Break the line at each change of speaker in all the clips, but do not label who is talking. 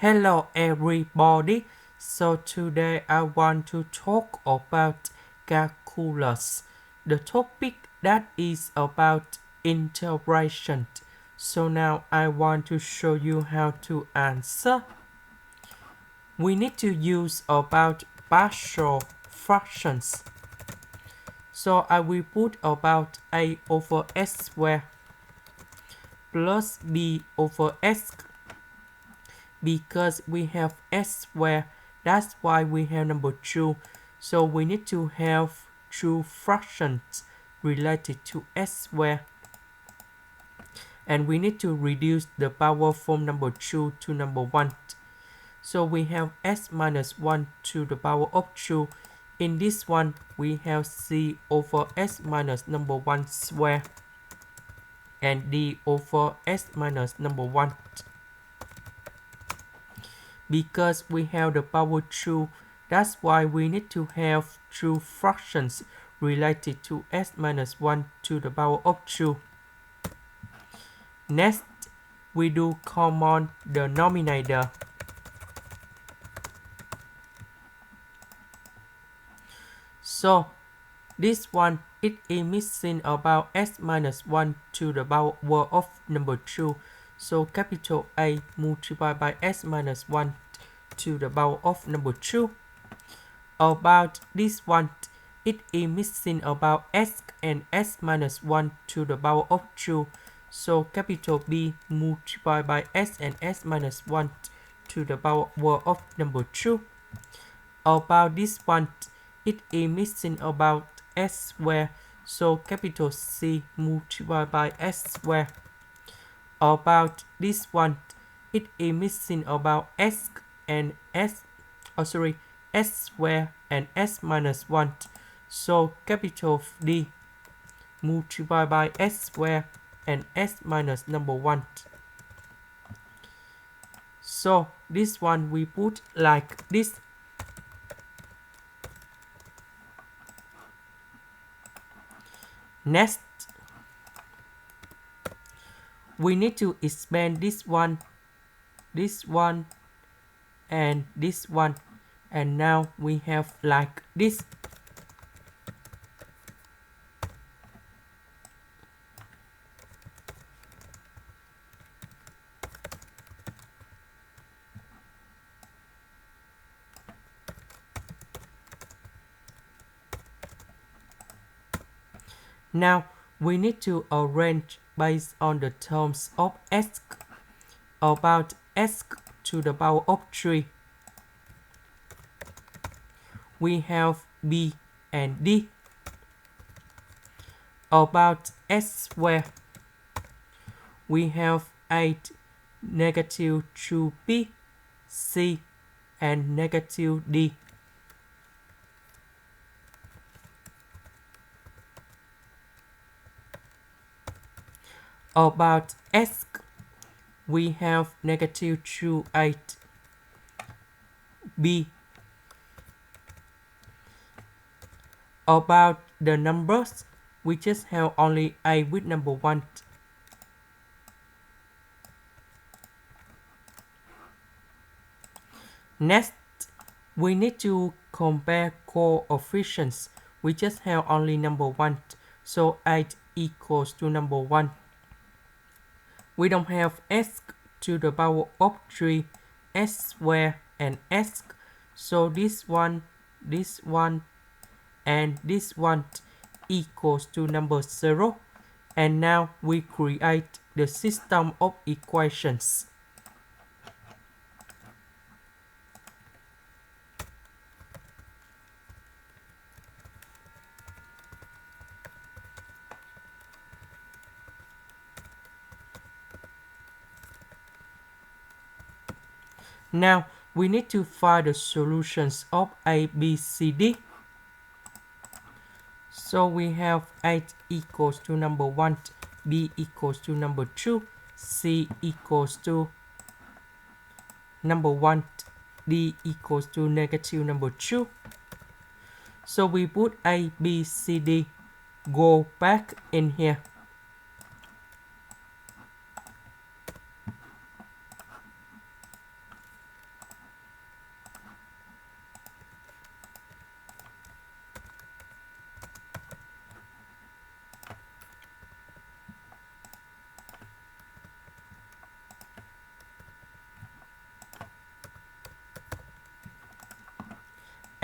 Hello everybody. So today I want to talk about calculus. The topic that is about integration. So now I want to show you how to answer. We need to use about partial fractions. So I will put about a over s squared plus b over s because we have s squared, that's why we have number 2. So we need to have two fractions related to s squared. And we need to reduce the power from number 2 to number 1. So we have s minus 1 to the power of 2. In this one, we have c over s minus number 1 square and d over s minus number 1. Because we have the power 2, that's why we need to have two fractions related to s minus 1 to the power of 2. Next, we do common denominator. So, this one, it is missing about s minus 1 to the power of number 2. So, capital A multiplied by s minus 1 to the power of number 2. About this one, it is missing about s and s minus 1 to the power of 2. So, capital B multiplied by s and s minus 1 to the power of number 2. About this one, it is missing about s squared, so capital C multiplied by s squared. About this one, it is missing about s and s squared and s minus 1, so capital D multiplied by s squared and s minus number 1. So this one we put like this. Next, we need to expand this one, and this one, and now we have like this. Now we need to arrange based on the terms of s. About s to the power of 3, we have b and d. About s squared, we have 8 negative 2b, c, and negative d. About s, we have negative 28 b. About the numbers, we just have only a with number 1. Next, we need to compare coefficients. We just have only number 1, so 8 equals to number 1. We don't have s to the power of 3, s squared, and s, so this one, and this one equals to number 0. And now we create the system of equations. Now we need to find the solutions of A, B, C, D. So we have 8 equals to number 1, B equals to number 2, C equals to number 1, D equals to negative number 2. So we put A, B, C, D, go back in here.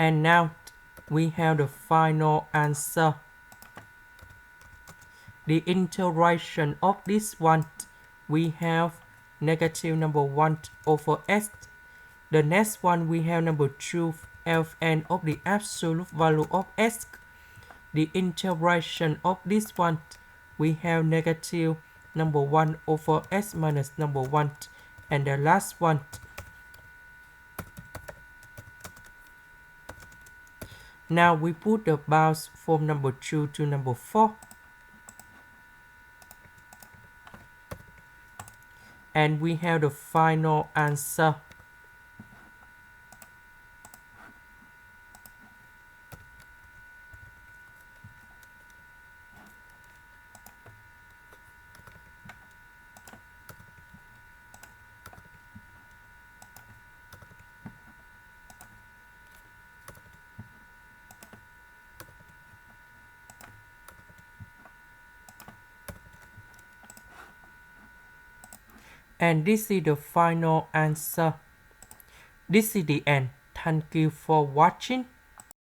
And now we have the final answer. The integration of this one, we have negative number 1 over s. The next one we have number 2, Ln of the absolute value of s. The integration of this one, we have negative number 1 over s minus number 1. And the last one, now we put the bounds from number 2 to number 4. And we have the final answer. And this is the final answer. This is the end. Thank you for watching.